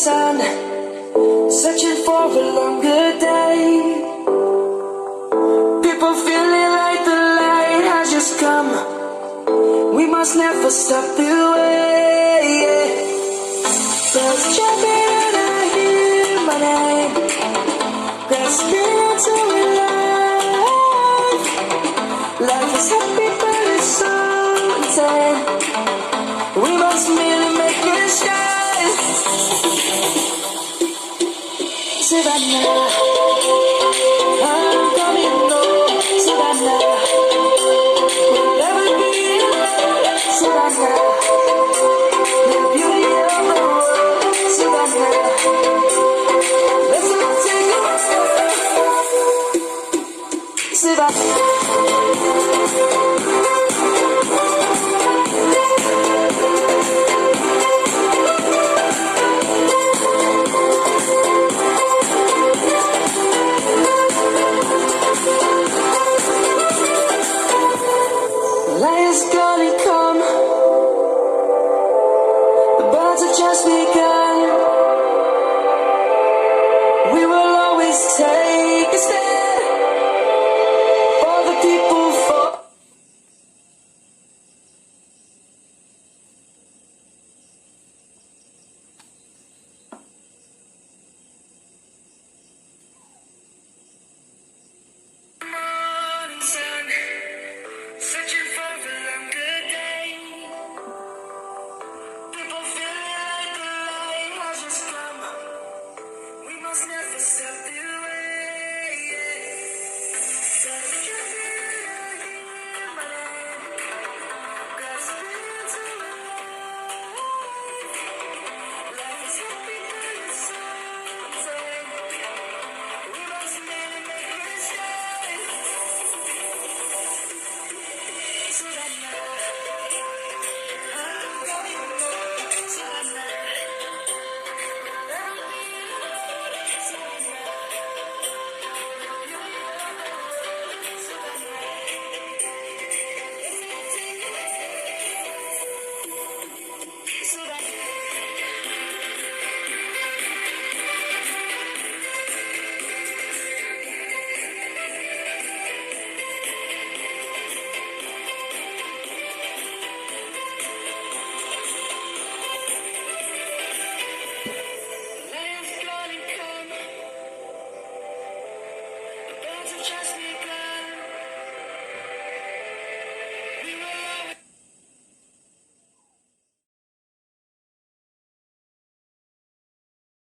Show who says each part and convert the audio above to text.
Speaker 1: sun, searching for a longer day. People feeling like the light has just come. We must never stop the way. There's jumping and I hear my name. Grasping into life. Life is happy but it's so insane. We must merely make it shine. Savannah, I'm coming home. Savannah, we'll never be alone. Savannah, the beauty of the world. Savannah, let's all take a ride. Savannah. Lion's gonna come. The birds have just begun. We will always take a stand for the people. For morning sun, searching for a longer day. People feeling like the light has just come. We must never stop the